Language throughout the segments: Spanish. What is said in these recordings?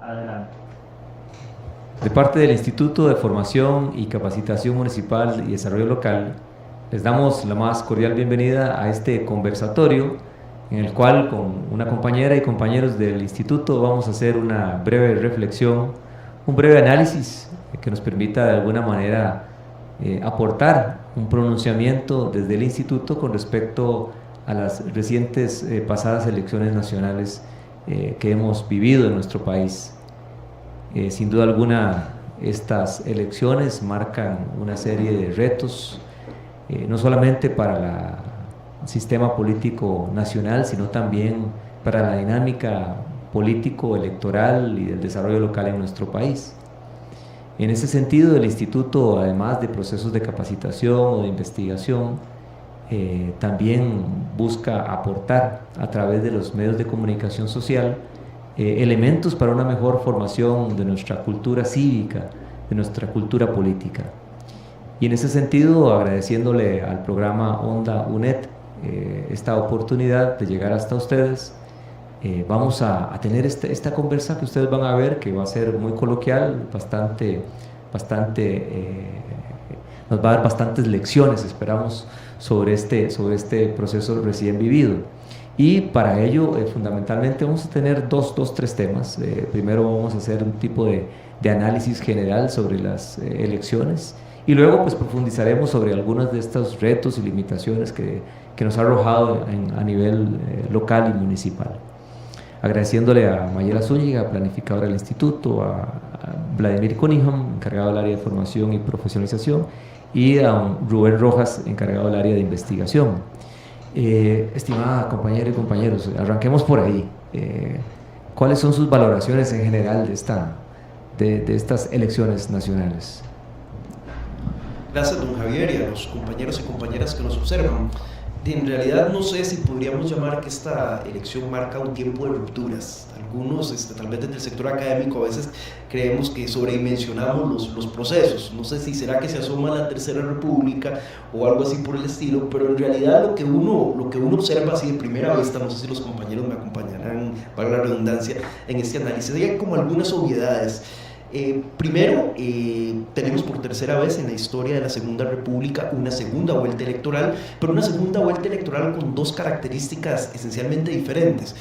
Adelante. De parte del Instituto de Formación y Capacitación Municipal y Desarrollo Local, les damos la más cordial bienvenida a este conversatorio en el cual con una compañera y compañeros del instituto vamos a hacer una breve reflexión, un breve análisis que nos permita de alguna manera aportar un pronunciamiento desde el instituto con respecto a las recientes pasadas elecciones nacionales que hemos vivido en nuestro país. Sin duda alguna, estas elecciones marcan una serie de retos, no solamente para el sistema político nacional, sino también para la dinámica político-electoral y del desarrollo local en nuestro país. En ese sentido, el Instituto, además de procesos de capacitación o de investigación, también busca aportar a través de los medios de comunicación social elementos para una mejor formación de nuestra cultura cívica, de nuestra cultura política. Y en ese sentido, agradeciéndole al programa Onda UNED esta oportunidad de llegar hasta ustedes, vamos a tener esta conversa que ustedes van a ver, que va a ser muy coloquial, nos va a dar bastantes lecciones, esperamos, sobre este proceso recién vivido. Y para ello, fundamentalmente, vamos a tener tres temas. Primero vamos a hacer un tipo de análisis general sobre las elecciones y luego pues profundizaremos sobre algunos de estos retos y limitaciones que nos ha arrojado a nivel local y municipal. Agradeciéndole a Mayela Zúñiga, planificadora del instituto, a Vladimir Cunningham, encargado del área de formación y profesionalización, y a Rubén Rojas, encargado del área de investigación. Estimada compañera y compañeros, arranquemos por ahí. ¿Cuáles son sus valoraciones en general de estas elecciones nacionales? Gracias, don Javier, y a los compañeros y compañeras que nos observan. En realidad no sé si podríamos llamar que esta elección marca un tiempo de rupturas. Algunos, tal vez desde el sector académico, a veces creemos que sobredimensionamos los procesos. No sé si será que se asoma la Tercera República o algo así por el estilo, pero en realidad lo que uno observa así de primera vista, no sé si los compañeros me acompañarán, para la redundancia, en este análisis, hay como algunas obviedades. Primero, tenemos por tercera vez en la historia de la Segunda República una segunda vuelta electoral, pero una segunda vuelta electoral con dos características esencialmente diferentes.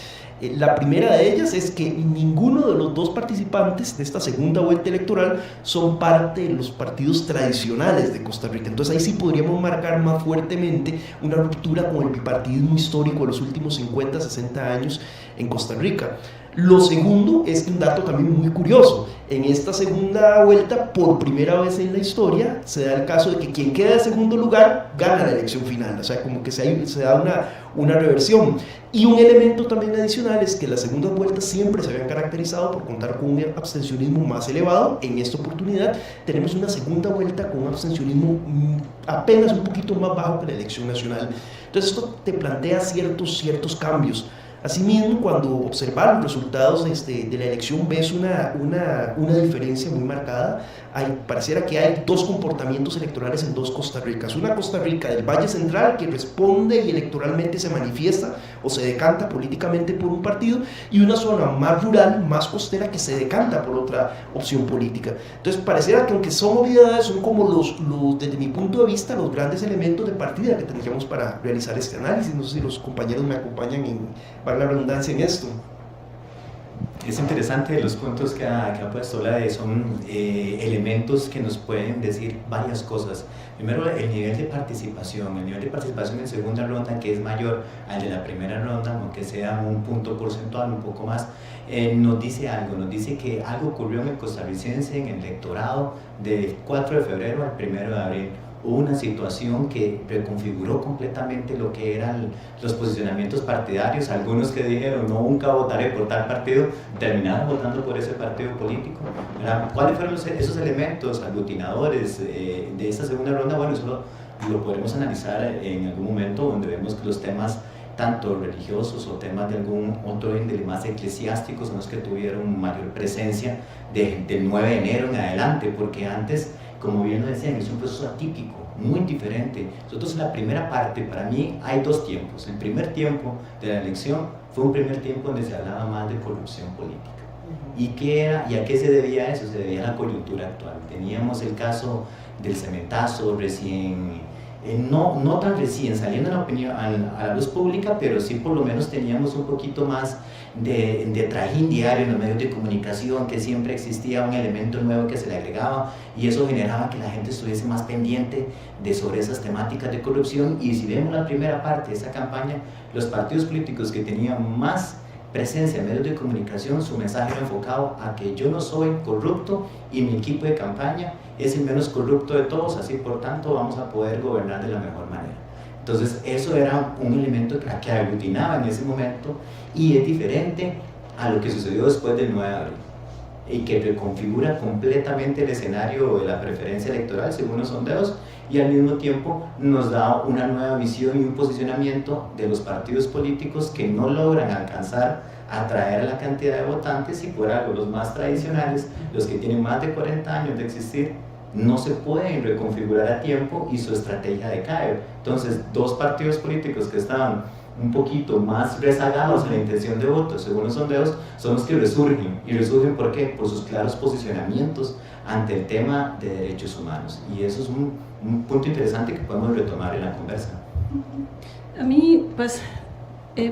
La primera de ellas es que ninguno de los dos participantes de esta segunda vuelta electoral son parte de los partidos tradicionales de Costa Rica. Entonces ahí sí podríamos marcar más fuertemente una ruptura con el bipartidismo histórico de los últimos 50, 60 años en Costa Rica. Lo segundo es un dato también muy curioso. En esta segunda vuelta, por primera vez en la historia, se da el caso de que quien queda en segundo lugar gana la elección final. O sea, como que se da una reversión. Y un elemento también adicional es que las segundas vueltas siempre se habían caracterizado por contar con un abstencionismo más elevado. En esta oportunidad tenemos una segunda vuelta con un abstencionismo apenas un poquito más bajo que la elección nacional. Entonces esto te plantea ciertos cambios. Asimismo, cuando observas los resultados de la elección, ves una diferencia muy marcada. Pareciera que hay dos comportamientos electorales en dos Costa Ricas. Una Costa Rica del Valle Central que responde y electoralmente se manifiesta o se decanta políticamente por un partido, y una zona más rural, más costera, que se decanta por otra opción política. Entonces pareciera que, aunque son obviedades, son como desde mi punto de vista, los grandes elementos de partida que tendríamos para realizar este análisis. No sé si los compañeros me acompañan para la redundancia en esto. Es interesante los puntos que ha puesto son elementos que nos pueden decir varias cosas. Primero, el nivel de participación en segunda ronda, que es mayor al de la primera ronda, aunque sea un punto porcentual un poco más, nos dice que algo ocurrió en el costarricense en el electorado del 4 de febrero al 1 de abril. Hubo una situación que reconfiguró completamente lo que eran los posicionamientos partidarios. Algunos que dijeron, no, nunca votaré por tal partido, terminaron votando por ese partido político. ¿Cuáles fueron esos elementos aglutinadores de esta segunda ronda? Bueno, eso lo podremos analizar en algún momento, donde vemos que los temas tanto religiosos o temas de algún otro índole más eclesiásticos son los que tuvieron mayor presencia del 9 de enero en adelante, porque antes, como bien lo decían, es un proceso atípico, muy diferente. Nosotros en la primera parte, para mí hay dos tiempos. El primer tiempo de la elección fue un primer tiempo donde se hablaba más de corrupción política. ¿Y qué era, y a qué se debía eso? Se debía a la coyuntura actual. Teníamos el caso del cementazo recién, no tan recién, saliendo a la, opinión, a la luz pública, pero sí por lo menos teníamos un poquito más de trajín diario en los medios de comunicación, que siempre existía un elemento nuevo que se le agregaba, y eso generaba que la gente estuviese más pendiente sobre esas temáticas de corrupción. Y si vemos la primera parte de esa campaña, los partidos políticos que tenían más presencia en medios de comunicación, su mensaje era enfocado a que yo no soy corrupto y mi equipo de campaña es el menos corrupto de todos, así por tanto vamos a poder gobernar de la mejor manera. Entonces eso era un elemento que aglutinaba en ese momento, y es diferente a lo que sucedió después del 9 de abril y que reconfigura completamente el escenario de la preferencia electoral según los sondeos, y al mismo tiempo nos da una nueva visión y un posicionamiento de los partidos políticos que no logran alcanzar a atraer a la cantidad de votantes, y por algo los más tradicionales, los que tienen más de 40 años de existir, no se pueden reconfigurar a tiempo y su estrategia decae. Entonces, dos partidos políticos que estaban un poquito más rezagados en la intención de voto según los sondeos son los que resurgen. ¿Y resurgen por qué? Por sus claros posicionamientos ante el tema de derechos humanos, y eso es un punto interesante que podemos retomar en la conversa. A mí, pues,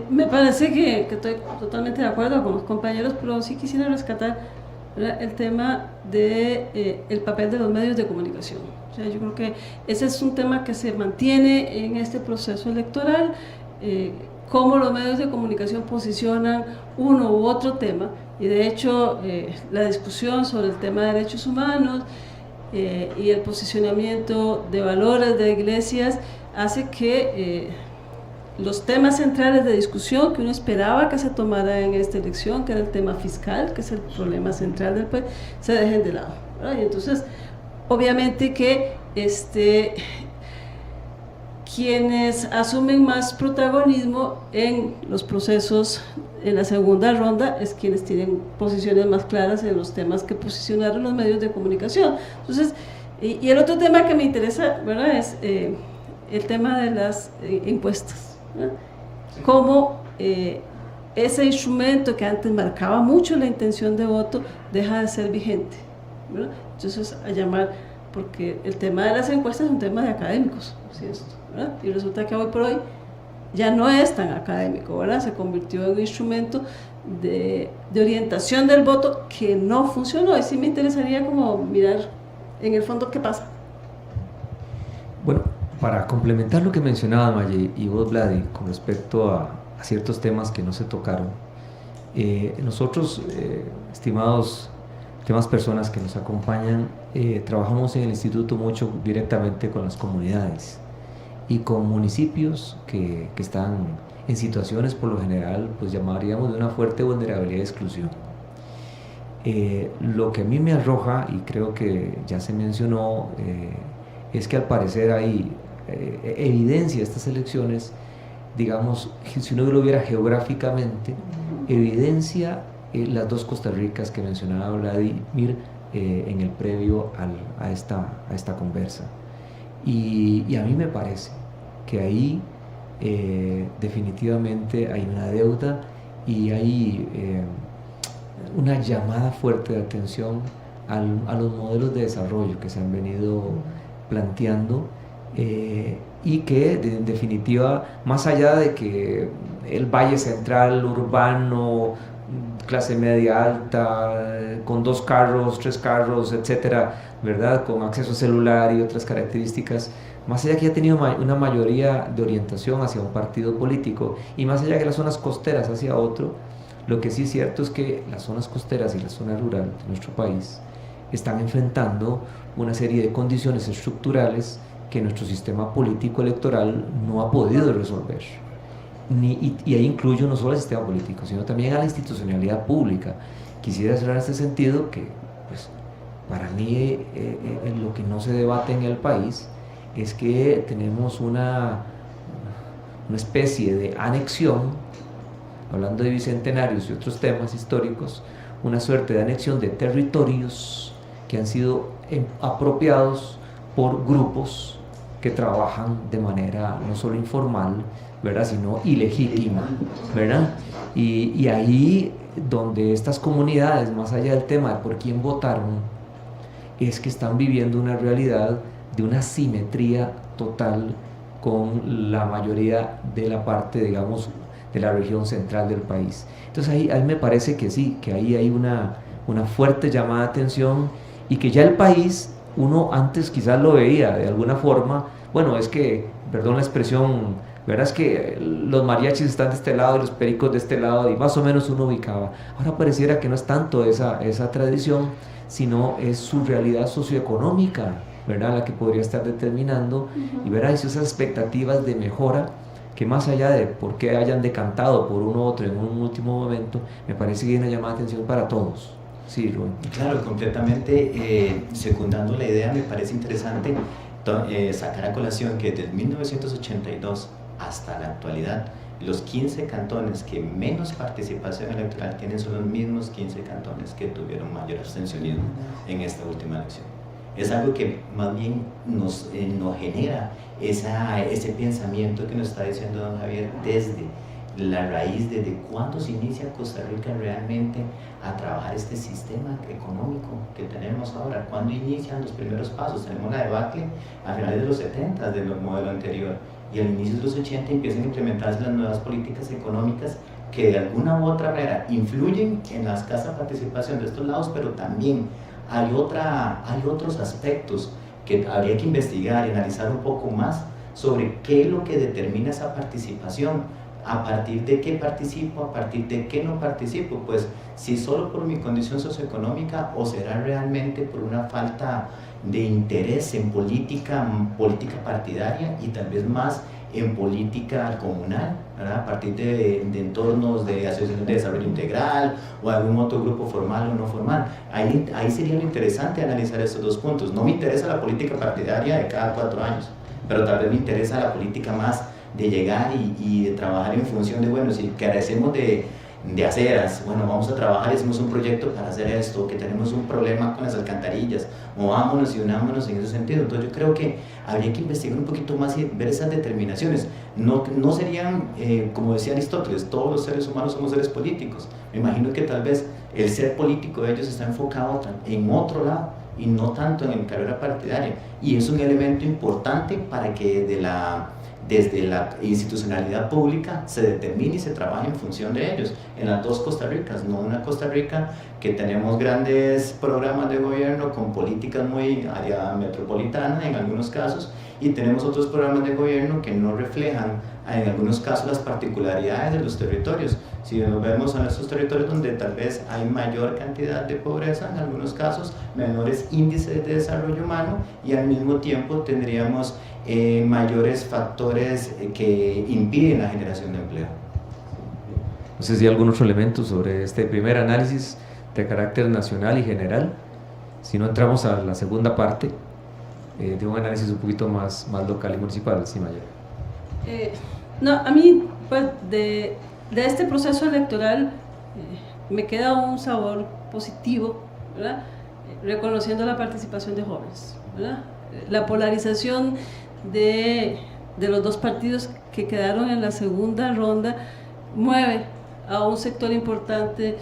me parece que estoy totalmente de acuerdo con los compañeros, pero sí quisiera rescatar el tema de el papel de los medios de comunicación. O sea, yo creo que ese es un tema que se mantiene en este proceso electoral, cómo los medios de comunicación posicionan uno u otro tema, y de hecho la discusión sobre el tema de derechos humanos y el posicionamiento de valores de iglesias hace que los temas centrales de discusión que uno esperaba que se tomara en esta elección, que era el tema fiscal, que es el problema central del país, se dejen de lado, ¿verdad? Y entonces, obviamente que quienes asumen más protagonismo en los procesos en la segunda ronda es quienes tienen posiciones más claras en los temas que posicionaron los medios de comunicación. Entonces, y el otro tema que me interesa, ¿verdad?, es el tema de las encuestas, ¿verdad? Sí. Cómo ese instrumento que antes marcaba mucho la intención de voto deja de ser vigente, ¿verdad? Entonces, a llamar, porque el tema de las encuestas es un tema de académicos, ¿sí? ¿Verdad? Y resulta que hoy por hoy ya no es tan académico, ¿verdad? Se convirtió en un instrumento de orientación del voto que no funcionó, y sí me interesaría como mirar en el fondo qué pasa. Bueno, para complementar lo que mencionaba Maye y vos, Vladi, con respecto a ciertos temas que no se tocaron, nosotros, estimadas personas que nos acompañan, trabajamos en el instituto mucho directamente con las comunidades y con municipios que están en situaciones, por lo general, pues llamaríamos de una fuerte vulnerabilidad y exclusión. Lo que a mí me arroja, y creo que ya se mencionó, es que al parecer hay evidencia de estas elecciones, digamos, si uno lo viera geográficamente, evidencia las dos Costa Ricas que mencionaba Vladimir en el previo a esta conversa. Y a mí me parece que ahí definitivamente hay una deuda y hay una llamada fuerte de atención a los modelos de desarrollo que se han venido planteando y que en definitiva, más allá de que el Valle Central, urbano, clase media alta, con 2 carros, 3 carros, etcétera, ¿verdad?, con acceso celular y otras características, más allá que ha tenido una mayoría de orientación hacia un partido político y más allá que las zonas costeras hacia otro, lo que sí es cierto es que las zonas costeras y la zona rural de nuestro país están enfrentando una serie de condiciones estructurales que nuestro sistema político electoral no ha podido resolver. Y ahí incluyo no solo al sistema político, sino también a la institucionalidad pública. Quisiera cerrar en este sentido que, pues, para mí lo que no se debate en el país es que tenemos una especie de anexión, hablando de bicentenarios y otros temas históricos, una suerte de anexión de territorios que han sido apropiados por grupos que trabajan de manera no solo informal, ¿verdad?, sino ilegítima, ¿verdad? Y ahí donde estas comunidades, más allá del tema de por quién votaron, es que están viviendo una realidad de una simetría total con la mayoría de la parte, digamos, de la región central del país. Entonces ahí me parece que sí, que ahí hay una fuerte llamada de atención, y que ya el país, uno antes quizás lo veía de alguna forma, bueno, es que, perdón la expresión, verdad es que los mariachis están de este lado y los pericos de este lado, y más o menos uno ubicaba. Ahora pareciera que no es tanto esa tradición, sino es su realidad socioeconómica, ¿verdad?, la que podría estar determinando, y verá esas expectativas de mejora, que más allá de por qué hayan decantado por uno u otro en un último momento, me parece que hay una llamada de atención para todos. Sí, Rubén. Claro, completamente secundando la idea, me parece interesante sacar a colación que desde 1982 hasta la actualidad, los 15 cantones que menos participación electoral tienen son los mismos 15 cantones que tuvieron mayor abstencionismo en esta última elección. Es algo que más bien nos genera ese pensamiento que nos está diciendo don Javier desde la raíz, desde cuándo se inicia Costa Rica realmente a trabajar este sistema económico que tenemos ahora, cuándo inician los primeros pasos. Tenemos la debacle a finales de los 70 del modelo anterior, y al inicio de los 80 empiezan a implementarse las nuevas políticas económicas que de alguna u otra manera influyen en la escasa participación de estos lados, pero también hay otros aspectos que habría que investigar y analizar un poco más sobre qué es lo que determina esa participación, a partir de qué participo, a partir de qué no participo, pues si solo por mi condición socioeconómica, o será realmente por una falta de interés en política partidaria, y tal vez más en política comunal, ¿verdad?, a partir de entornos de asociaciones de desarrollo integral o algún otro grupo formal o no formal. Ahí sería lo interesante analizar estos dos puntos. No me interesa la política partidaria de cada 4 años, pero tal vez me interesa la política más de llegar y de trabajar en función de, bueno, si carecemos de aceras, bueno, vamos a trabajar y hacemos un proyecto para hacer esto, que tenemos un problema con las alcantarillas, movámonos y unámonos en ese sentido. Entonces yo creo que habría que investigar un poquito más y ver esas determinaciones. No serían, como decía Aristóteles, todos los seres humanos somos seres políticos. Me imagino que tal vez el ser político de ellos está enfocado en otro lado y no tanto en la carrera partidaria, y es un elemento importante para que desde la institucionalidad pública se determine y se trabaje en función de ellos, en las dos Costa Ricas, no una Costa Rica que tenemos grandes programas de gobierno con políticas muy área metropolitana en algunos casos, y tenemos otros programas de gobierno que no reflejan en algunos casos las particularidades de los territorios. Si nos vemos en estos territorios donde tal vez hay mayor cantidad de pobreza, en algunos casos menores índices de desarrollo humano, y al mismo tiempo tendríamos mayores factores que impiden la generación de empleo. No sé si hay algún otro elemento sobre este primer análisis de carácter nacional y general. Si no, entramos a la segunda parte de un análisis un poquito más local y municipal. Sí, Maya. No, a mí, pues, de este proceso electoral me queda un sabor positivo, ¿verdad?, reconociendo la participación de jóvenes, ¿verdad? La polarización de los dos partidos que quedaron en la segunda ronda mueve a un sector importante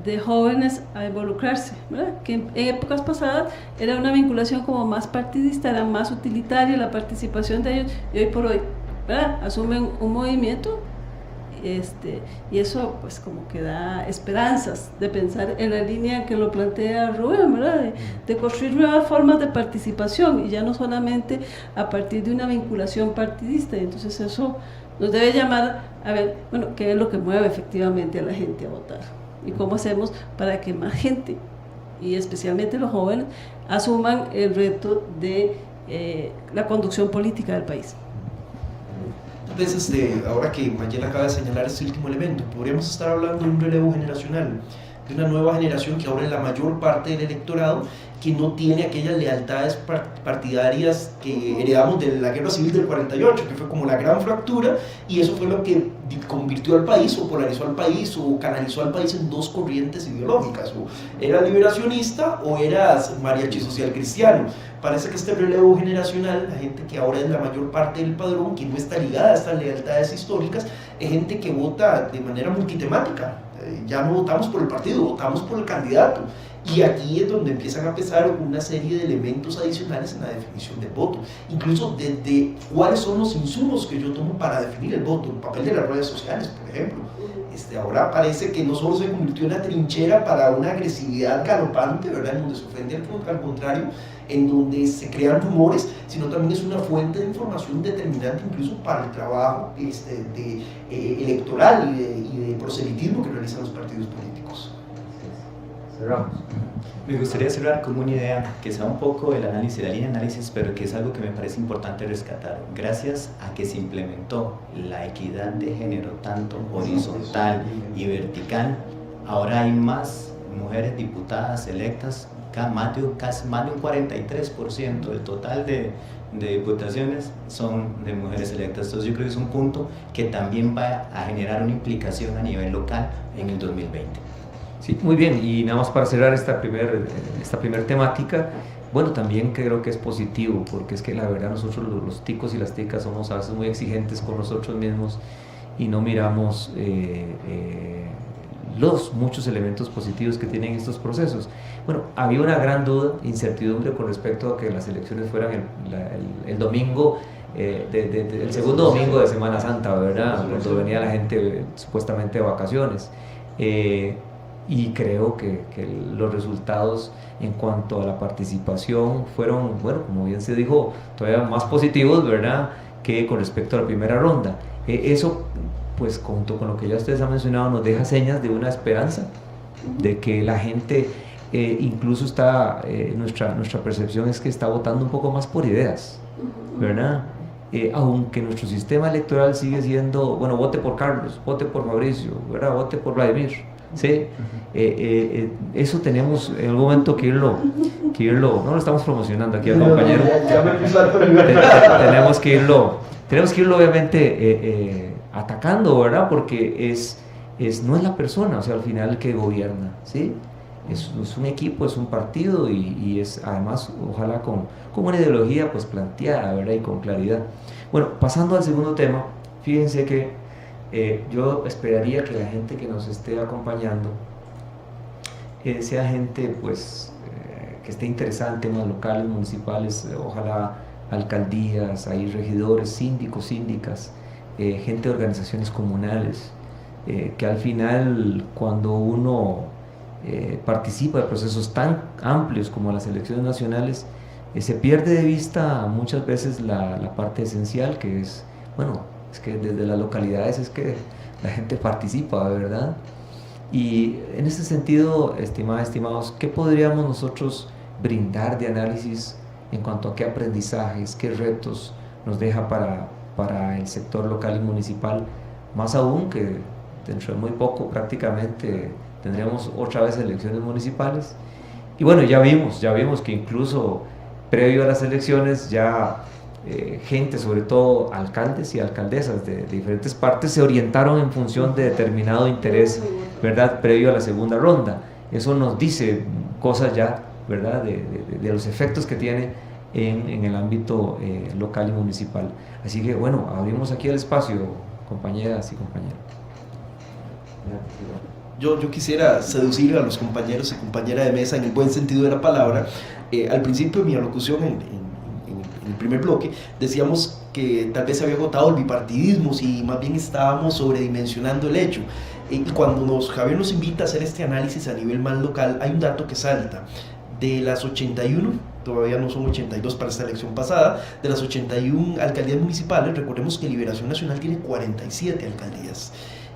de jóvenes a involucrarse, ¿verdad?, que en épocas pasadas era una vinculación como más partidista, era más utilitaria la participación de ellos, y hoy por hoy, ¿verdad?, asumen un movimiento, y eso pues como que da esperanzas de pensar en la línea que lo plantea Rubén, ¿verdad?, de construir nuevas formas de participación, y ya no solamente a partir de una vinculación partidista. Entonces eso nos debe llamar a ver, bueno, qué es lo que mueve efectivamente a la gente a votar, y cómo hacemos para que más gente, y especialmente los jóvenes, asuman el reto de la conducción política del país. Veces ahora que Mayela acaba de señalar este último elemento, podríamos estar hablando de un relevo generacional, de una nueva generación que ahora es la mayor parte del electorado, que no tiene aquellas lealtades partidarias que heredamos de la guerra civil del 48, que fue como la gran fractura, y eso fue lo que convirtió al país, o polarizó al país, o canalizó al país en dos corrientes ideológicas: o eras liberacionista o eras mariachi social cristiano. Parece que este relevo generacional, la gente que ahora es la mayor parte del padrón, que no está ligada a estas lealtades históricas, es gente que vota de manera multitemática. ya no votamos por el partido, votamos por el candidato. Y aquí es donde empiezan a pesar una serie de elementos adicionales en la definición del voto, incluso desde cuáles son los insumos que yo tomo para definir el voto, el papel de las redes sociales, por ejemplo. Ahora parece que no solo se convirtió en una trinchera para una agresividad galopante, ¿verdad?, en donde se ofende al contrario, en donde se crean rumores, sino también es una fuente de información determinante incluso para el trabajo electoral y de proselitismo que realizan los partidos políticos. Cerramos. Me gustaría cerrar con una idea que sea un poco el análisis, la línea de análisis, pero que es algo que me parece importante rescatar. Gracias a que se implementó la equidad de género, tanto horizontal y vertical, ahora hay más mujeres diputadas electas, más de un 43% del total de diputaciones son de mujeres electas. Entonces yo creo que es un punto que también va a generar una implicación a nivel local en el 2020. Sí, muy bien, y nada más para cerrar esta primer temática, bueno, también creo que es positivo, porque es que la verdad nosotros los ticos y las ticas somos a veces muy exigentes con nosotros mismos y no miramos los muchos elementos positivos que tienen estos procesos. Bueno, había una gran duda, incertidumbre con respecto a que las elecciones fueran el domingo, el segundo domingo de Semana Santa, ¿verdad?, cuando venía la gente supuestamente de vacaciones. Y creo que los resultados en cuanto a la participación fueron, bueno, como bien se dijo, todavía más positivos, ¿verdad?, que con respecto a la primera ronda. Eso, pues, junto con lo que ya ustedes han mencionado, nos deja señas de una esperanza, de que la gente, incluso está, nuestra percepción es que está votando un poco más por ideas, ¿verdad? Aunque nuestro sistema electoral sigue siendo, bueno, vote por Carlos, vote por Mauricio, ¿verdad?, vote por Vladimir. Sí, eso tenemos en algún momento que irlo, no lo estamos promocionando aquí al compañero, tenemos que irlo obviamente atacando, ¿verdad?, porque no es la persona, o sea, al final el que gobierna, ¿sí? Es un equipo, es un partido y es además, ojalá con una ideología pues planteada, ¿verdad?, y con claridad. Bueno, pasando al segundo tema, fíjense que yo esperaría que la gente que nos esté acompañando sea gente pues que esté interesada en temas locales, municipales, ojalá alcaldías, hay regidores, síndicos, síndicas, gente de organizaciones comunales, que al final cuando uno participa de procesos tan amplios como las elecciones nacionales, se pierde de vista muchas veces la parte esencial, que es, bueno, es que desde las localidades es que la gente participa, ¿verdad? Y en ese sentido, estimados, ¿qué podríamos nosotros brindar de análisis en cuanto a qué aprendizajes, qué retos nos deja para el sector local y municipal? Más aún que dentro de muy poco prácticamente tendremos otra vez elecciones municipales. Y bueno, ya vimos que incluso previo a las elecciones ya gente, sobre todo alcaldes y alcaldesas de diferentes partes, se orientaron en función de determinado interés, ¿verdad?, previo a la segunda ronda. Eso nos dice cosas ya, ¿verdad?, de los efectos que tiene en el ámbito local y municipal. Así que bueno, abrimos aquí el espacio, compañeras y compañeros. Yo quisiera seducir a los compañeros y compañeras de mesa en el buen sentido de la palabra. Al principio de mi alocución en el primer bloque decíamos que tal vez se había agotado el bipartidismo y más bien estábamos sobredimensionando el hecho. Y cuando Javier nos invita a hacer este análisis a nivel más local, hay un dato que salta. De las 81, todavía no son 82 para esta elección pasada, de las 81 alcaldías municipales, recordemos que Liberación Nacional tiene 47 alcaldías.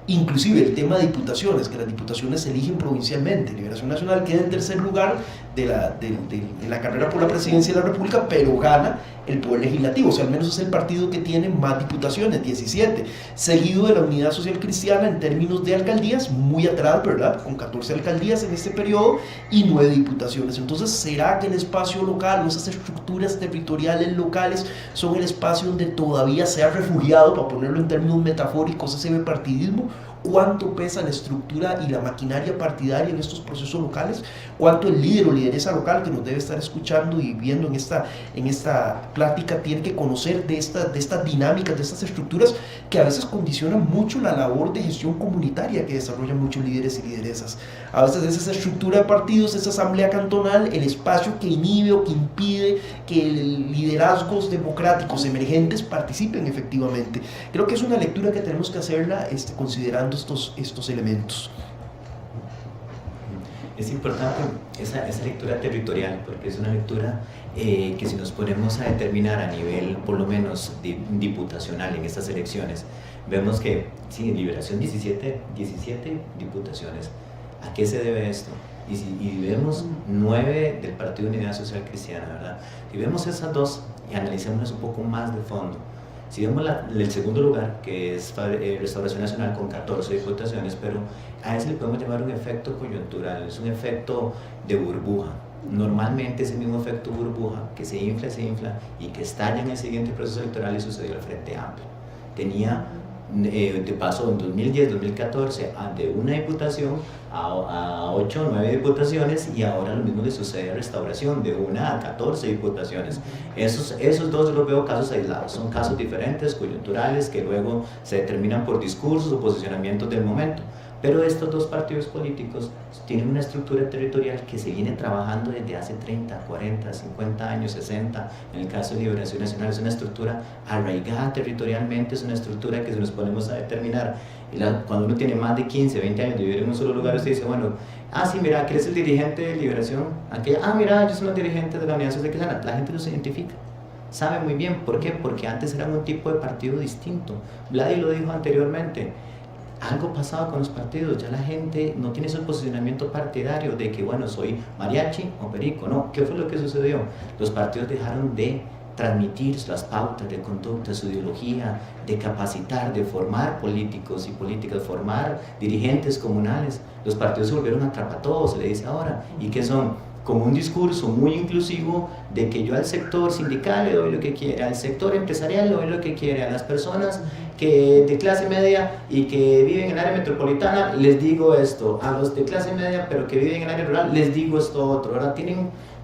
Inclusive el tema de diputaciones, que las diputaciones se eligen provincialmente. Liberación Nacional queda en tercer lugar de la carrera por la presidencia de la República, pero gana el poder legislativo, o sea, al menos es el partido que tiene más diputaciones, 17, seguido de la Unidad Social Cristiana en términos de alcaldías, muy atrás, ¿verdad?, con 14 alcaldías en este periodo y 9 diputaciones. Entonces, ¿será que el espacio local o esas estructuras territoriales locales son el espacio donde todavía se ha refugiado, para ponerlo en términos metafóricos, ese bipartidismo? cuánto pesa la estructura y la maquinaria partidaria en estos procesos locales, cuánto el líder o lideresa local que nos debe estar escuchando y viendo en esta plática tiene que conocer de estas dinámicas, de estas estructuras que a veces condicionan mucho la labor de gestión comunitaria que desarrollan muchos líderes y lideresas. A veces es esa estructura de partidos, esa asamblea cantonal, el espacio que inhibe o que impide que liderazgos democráticos emergentes participen efectivamente. Creo que es una lectura que tenemos que hacerla considerando estos elementos. Es importante esa lectura territorial, porque es una lectura que si nos ponemos a determinar a nivel, por lo menos, diputacional en estas elecciones, vemos que, sí, en Liberación 17 diputaciones. ¿A qué se debe esto? Y vemos 9 del Partido Unidad Social Cristiana, ¿verdad? Si vemos esas dos y analicémonos un poco más de fondo, si vemos el segundo lugar, que es Restauración Nacional con 14 diputaciones, pero a ese le podemos llamar un efecto coyuntural, es un efecto de burbuja. Normalmente ese mismo efecto burbuja que se infla y que estalla en el siguiente proceso electoral le sucedió al Frente Amplio. Tenía de paso en 2010-2014 de una diputación a 8 o 9 diputaciones, y ahora lo mismo le sucede a Restauración, de 1 a 14 diputaciones. Esos dos los veo casos aislados, son casos diferentes, coyunturales, que luego se determinan por discursos o posicionamientos del momento. Pero estos dos partidos políticos tienen una estructura territorial que se viene trabajando desde hace 30, 40, 50 años, 60. En el caso de Liberación Nacional es una estructura arraigada territorialmente, es una estructura que si nos ponemos a determinar, cuando uno tiene más de 15, 20 años de vivir en un solo lugar, usted dice, bueno, sí, mira, ¿quién es el dirigente de Liberación? Mira, yo soy el dirigente de la Unidad Social Cristiana. La gente no se identifica. Sabe muy bien, ¿por qué? Porque antes eran un tipo de partido distinto. Vladi lo dijo anteriormente. Algo pasaba con los partidos, ya la gente no tiene ese posicionamiento partidario de que, bueno, soy mariachi o perico, no. ¿Qué fue lo que sucedió? Los partidos dejaron de transmitir las pautas de conducta, su ideología, de capacitar, de formar políticos y políticas, formar dirigentes comunales. Los partidos se volvieron atrapatodos, se le dice ahora, y que son como un discurso muy inclusivo de que yo al sector sindical le doy lo que quiere, al sector empresarial le doy lo que quiere, a las personas que de clase media y que viven en el área metropolitana les digo esto, a los de clase media pero que viven en el área rural les digo esto otro. Ahora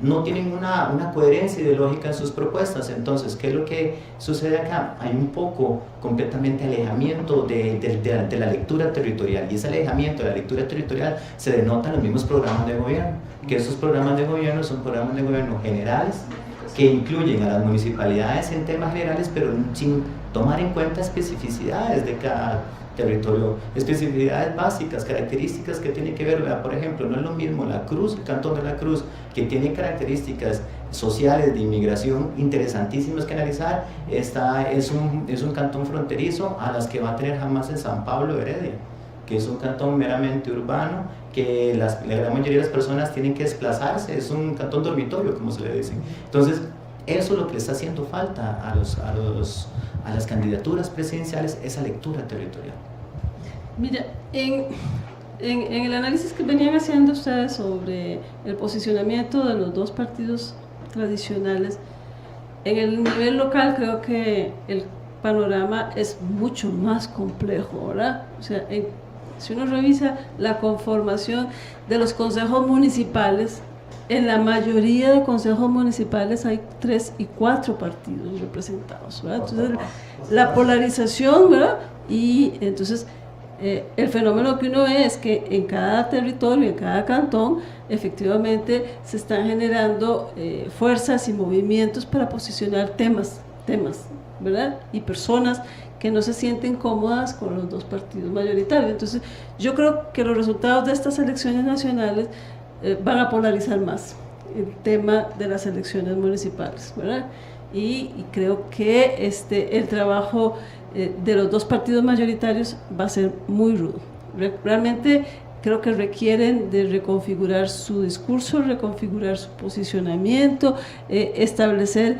no tienen una coherencia ideológica en sus propuestas. Entonces, ¿qué es lo que sucede acá? Hay un poco completamente alejamiento de la lectura territorial, y ese alejamiento de la lectura territorial se denota en los mismos programas de gobierno, que esos programas de gobierno son programas de gobierno generales que incluyen a las municipalidades en temas generales, pero sin tomar en cuenta especificidades de cada territorio, especificidades básicas, características que tienen que ver, ¿verdad? Por ejemplo, no es lo mismo La Cruz, el cantón de La Cruz, que tiene características sociales de inmigración interesantísimas que analizar, es un cantón fronterizo, a las que va a tener jamás en San Pablo Heredia, que es un cantón meramente urbano, que la gran mayoría de las personas tienen que desplazarse, es un cantón dormitorio, como se le dice. Entonces, eso es lo que le está haciendo falta a las candidaturas presidenciales, esa lectura territorial. Mira, en el análisis que venían haciendo ustedes sobre el posicionamiento de los dos partidos tradicionales, en el nivel local creo que el panorama es mucho más complejo, ¿verdad? O sea, si uno revisa la conformación de los consejos municipales, en la mayoría de consejos municipales hay 3 y 4 partidos representados, ¿verdad? Entonces, la polarización, ¿verdad? Y entonces, el fenómeno que uno ve es que en cada territorio, en cada cantón, efectivamente se están generando fuerzas y movimientos para posicionar temas, ¿verdad? Y personas que no se sienten cómodas con los dos partidos mayoritarios. Entonces, yo creo que los resultados de estas elecciones nacionales van a polarizar más el tema de las elecciones municipales, ¿verdad? Y creo que el trabajo de los dos partidos mayoritarios va a ser muy rudo. Realmente creo que requieren de reconfigurar su discurso, reconfigurar su posicionamiento, establecer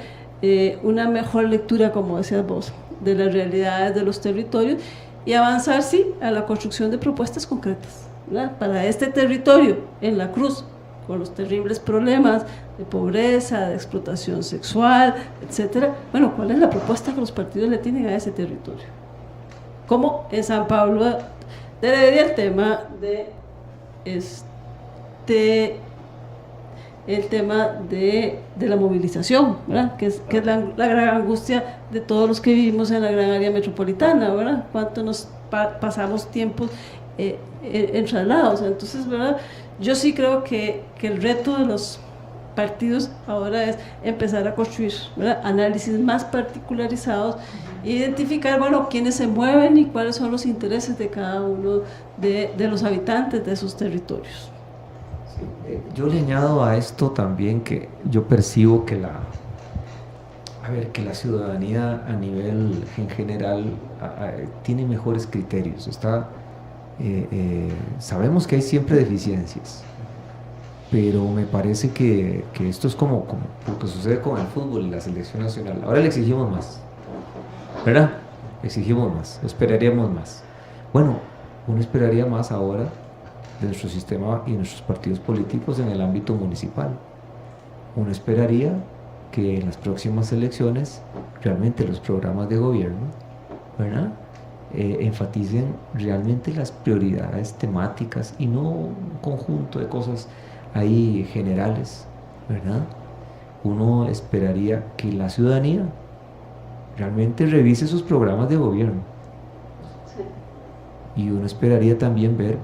una mejor lectura, como decías vos, de las realidades de los territorios, y avanzar, sí, a la construcción de propuestas concretas, ¿verdad? Para este territorio, en La Cruz, con los terribles problemas de pobreza, de explotación sexual, etcétera. Bueno, ¿cuál es la propuesta que los partidos le tienen a ese territorio? ¿Cómo en San Pablo de Heredia el tema de la movilización, ¿verdad? Que es la gran angustia de todos los que vivimos en la gran área metropolitana, ¿verdad? Cuánto nos pasamos tiempos en traslados. Entonces, ¿verdad? Yo sí creo que el reto de los partidos ahora es empezar a construir, ¿verdad?, análisis más particularizados, identificar, bueno, quiénes se mueven y cuáles son los intereses de cada uno de los habitantes de esos territorios. Yo le añado a esto también que yo percibo que que la ciudadanía a nivel en general tiene mejores criterios. Sabemos que hay siempre deficiencias, pero me parece que esto es como lo que sucede con el fútbol y la selección nacional. Ahora le exigimos más, ¿verdad? Exigimos más, esperaríamos más. Bueno, uno esperaría más ahora de nuestro sistema y nuestros partidos políticos en el ámbito municipal. Uno esperaría que en las próximas elecciones realmente los programas de gobierno, ¿verdad?, enfaticen realmente las prioridades temáticas y no un conjunto de cosas ahí generales, ¿verdad? Uno esperaría que la ciudadanía realmente revise sus programas de gobierno. Y uno esperaría también ver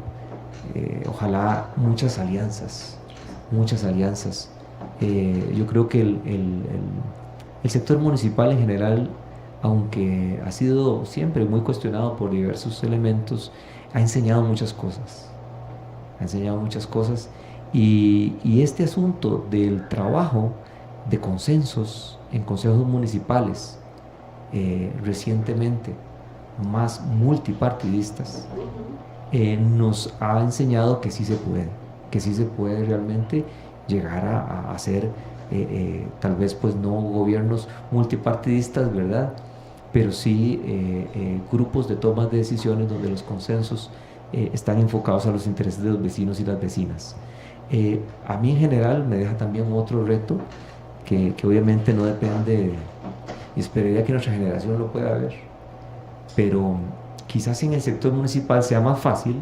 ojalá muchas alianzas. Yo creo que el sector municipal en general, aunque ha sido siempre muy cuestionado por diversos elementos, ha enseñado muchas cosas. Y este asunto del trabajo de consensos en consejos municipales, recientemente más multipartidistas, nos ha enseñado que sí se puede realmente llegar a hacer tal vez pues no gobiernos multipartidistas, ¿verdad?, pero sí grupos de tomas de decisiones donde los consensos están enfocados a los intereses de los vecinos y las vecinas. A mí en general me deja también otro reto que obviamente no depende, y esperaría que nuestra generación lo pueda ver, pero quizás en el sector municipal sea más fácil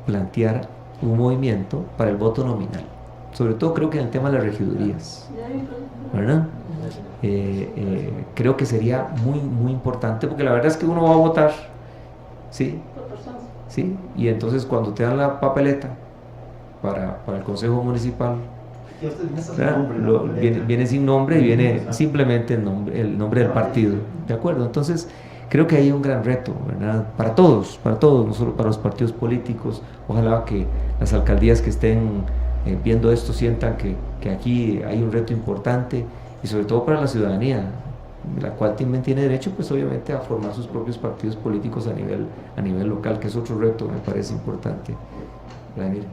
plantear un movimiento para el voto nominal, sobre todo creo que en el tema de las regidurías, ¿verdad? Creo que sería muy importante, porque la verdad es que uno va a votar, ¿sí? ¿Sí? Y entonces cuando te dan la papeleta para el consejo municipal, viene sin nombre y viene simplemente el nombre del partido, ¿de acuerdo? Entonces creo que hay un gran reto, ¿verdad?, para todos, no solo para los partidos políticos. Ojalá que las alcaldías que estén viendo esto sientan que aquí hay un reto importante, y sobre todo para la ciudadanía, la cual también tiene derecho, pues obviamente, a formar sus propios partidos políticos a nivel local, que es otro reto, me parece importante. Vladimir.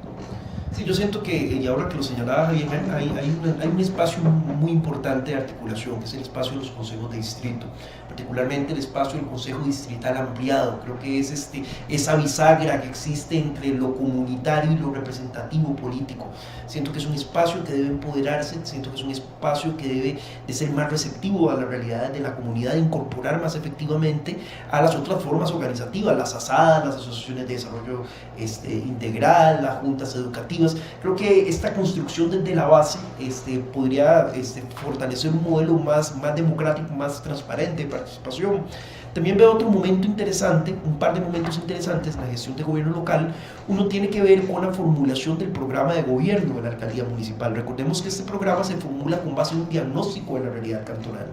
Sí, yo siento que, y ahora que lo señalaba Javier, hay un espacio muy importante de articulación, que es el espacio de los consejos de distrito, particularmente el espacio del consejo distrital ampliado. Creo que es esa bisagra que existe entre lo comunitario y lo representativo político. Siento que es un espacio que debe empoderarse, siento que es un espacio que debe de ser más receptivo a las realidades de la comunidad, de incorporar más efectivamente a las otras formas organizativas, las ASAD, las asociaciones de desarrollo integral, las juntas educativas. Creo que esta construcción desde la base podría fortalecer un modelo más democrático, más transparente de participación. También veo otro momento interesante, un par de momentos interesantes en la gestión de gobierno local. Uno tiene que ver con la formulación del programa de gobierno de la alcaldía municipal. Recordemos que este programa se formula con base en un diagnóstico de la realidad cantonal.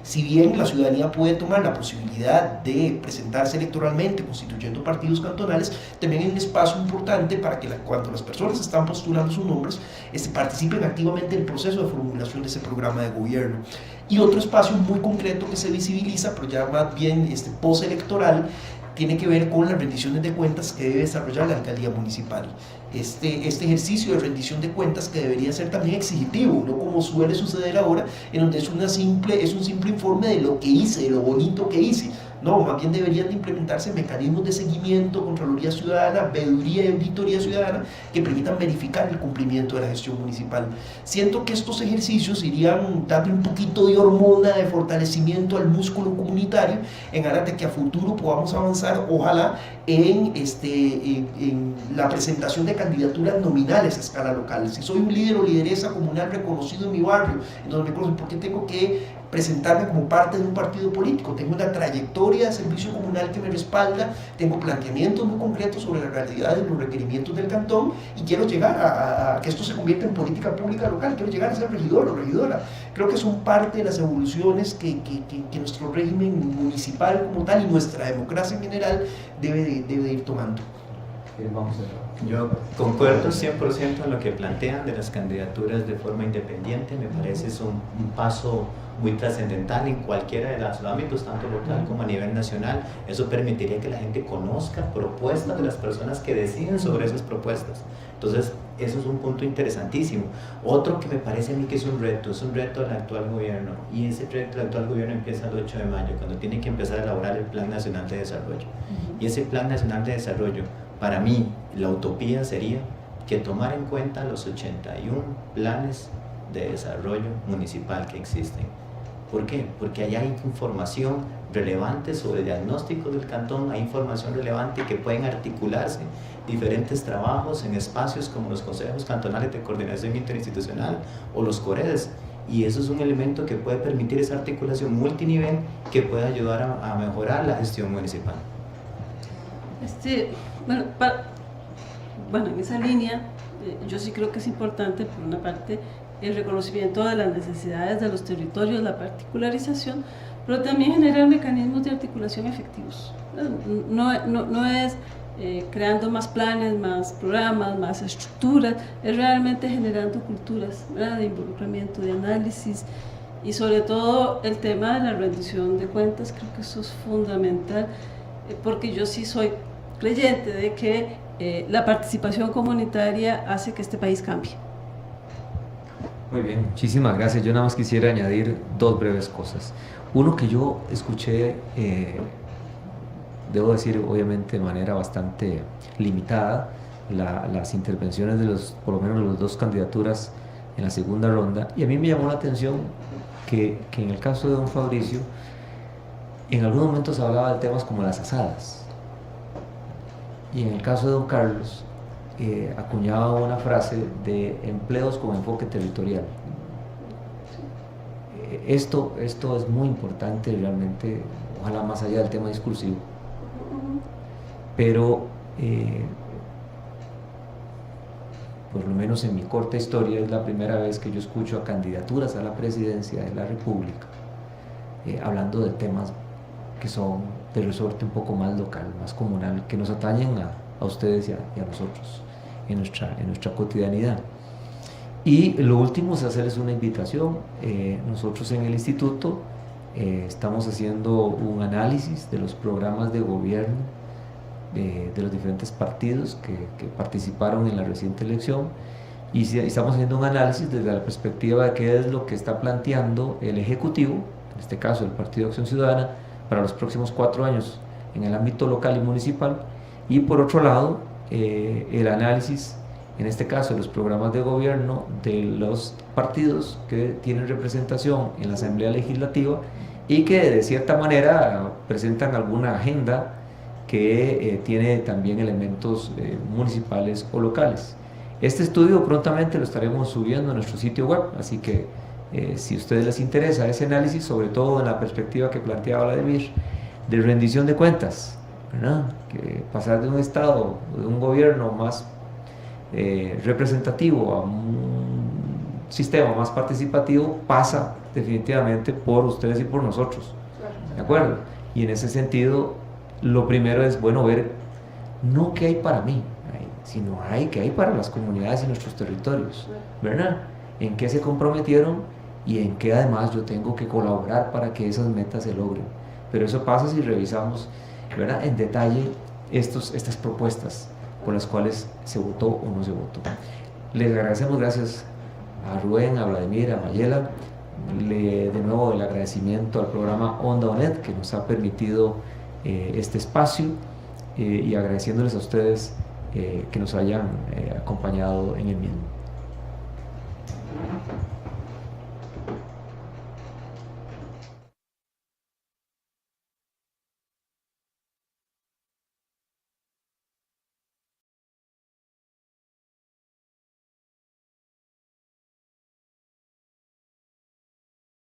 Si bien la ciudadanía puede tomar la posibilidad de presentarse electoralmente constituyendo partidos cantonales, también hay un espacio importante para que cuando las personas están postulando sus nombres, participen activamente en el proceso de formulación de ese programa de gobierno. Y otro espacio muy concreto que se visibiliza, pero ya más bien postelectoral, tiene que ver con las rendiciones de cuentas que debe desarrollar la alcaldía municipal. Este ejercicio de rendición de cuentas que debería ser también exhibitivo, no como suele suceder ahora, en donde es un simple informe de lo que hice, de lo bonito que hice. No, más bien deberían de implementarse mecanismos de seguimiento, Contraloría Ciudadana, veeduría y auditoría ciudadana que permitan verificar el cumplimiento de la gestión municipal. Siento que estos ejercicios irían dando un poquito de hormona de fortalecimiento al músculo comunitario en aras de que a futuro podamos avanzar, ojalá, en la presentación de candidaturas nominales a escala local. Si soy un líder o lideresa comunal reconocido en mi barrio, en donde me conocen, ¿por qué tengo que presentarme como parte de un partido político? Tengo una trayectoria de servicio comunal que me respalda, tengo planteamientos muy concretos sobre la realidad de los requerimientos del cantón y quiero llegar a que esto se convierta en política pública local, quiero llegar a ser regidor o regidora. Creo que son parte de las evoluciones que nuestro régimen municipal como tal y nuestra democracia en general debe de ir tomando. Vamos a Yo concuerdo 100% en lo que plantean de las candidaturas de forma independiente. Me parece es un paso muy trascendental en cualquiera de los ámbitos, tanto local como a nivel nacional. Eso permitiría que la gente conozca propuestas de las personas que deciden sobre esas propuestas. Entonces, eso es un punto interesantísimo. Otro que me parece a mí que es un reto del actual gobierno, y ese reto del actual gobierno empieza el 8 de mayo, cuando tiene que empezar a elaborar el Plan Nacional de Desarrollo. Y ese Plan Nacional de Desarrollo, para mí, la utopía sería que tomar en cuenta los 81 planes de desarrollo municipal que existen. ¿Por qué? Porque allá hay información relevante sobre diagnósticos del cantón, hay información relevante que pueden articularse diferentes trabajos en espacios como los consejos cantonales de coordinación interinstitucional o los COREDES, y eso es un elemento que puede permitir esa articulación multinivel que puede ayudar a mejorar la gestión municipal. Bueno, en esa línea yo sí creo que es importante, por una parte, el reconocimiento de las necesidades de los territorios, la particularización, pero también generar mecanismos de articulación efectivos. No es creando más planes, más programas, más estructuras, es realmente generando culturas, ¿verdad?, de involucramiento, de análisis, y sobre todo el tema de la rendición de cuentas. Creo que eso es fundamental, porque yo sí soy creyente de que la participación comunitaria hace que este país cambie. Muy bien, muchísimas gracias. Yo nada más quisiera añadir dos breves cosas. Uno, que yo escuché, debo decir obviamente de manera bastante limitada, las intervenciones de por lo menos de las dos candidaturas en la segunda ronda, y a mí me llamó la atención que en el caso de don Fabricio, en algunos momentos hablaba de temas como las asadas, y en el caso de don Carlos acuñaba una frase de empleos con enfoque territorial. Esto es muy importante realmente, ojalá más allá del tema discursivo, pero por lo menos en mi corta historia es la primera vez que yo escucho a candidaturas a la presidencia de la República hablando de temas que son de resorte un poco más local, más comunal, que nos atañen a ustedes y a nosotros en nuestra cotidianidad. Y lo último es hacerles una invitación. Nosotros en el instituto estamos haciendo un análisis de los programas de gobierno de los diferentes partidos que participaron en la reciente elección, y estamos haciendo un análisis desde la perspectiva de qué es lo que está planteando el Ejecutivo, en este caso el Partido Acción Ciudadana, para los próximos 4 años en el ámbito local y municipal, y por otro lado el análisis, en este caso, de los programas de gobierno de los partidos que tienen representación en la Asamblea Legislativa y que de cierta manera presentan alguna agenda que tiene también elementos municipales o locales. Este estudio prontamente lo estaremos subiendo a nuestro sitio web, así que si a ustedes les interesa ese análisis, sobre todo en la perspectiva que planteaba Vladimir, de rendición de cuentas, ¿verdad?, que pasar de un Estado, de un gobierno más representativo a un sistema más participativo, pasa definitivamente por ustedes y por nosotros, ¿de acuerdo? Y en ese sentido, lo primero es, bueno, ver no qué hay para mí, sino qué hay para las comunidades y nuestros territorios, ¿verdad? En qué se comprometieron y en qué además yo tengo que colaborar para que esas metas se logren. Pero eso pasa si revisamos, ¿verdad?, en detalle estas propuestas por las cuales se votó o no se votó. Les agradecemos, gracias a Rubén, a Vladimir, a Mayela, de nuevo el agradecimiento al programa Onda ONED, que nos ha permitido este espacio y agradeciéndoles a ustedes que nos hayan acompañado en el mismo.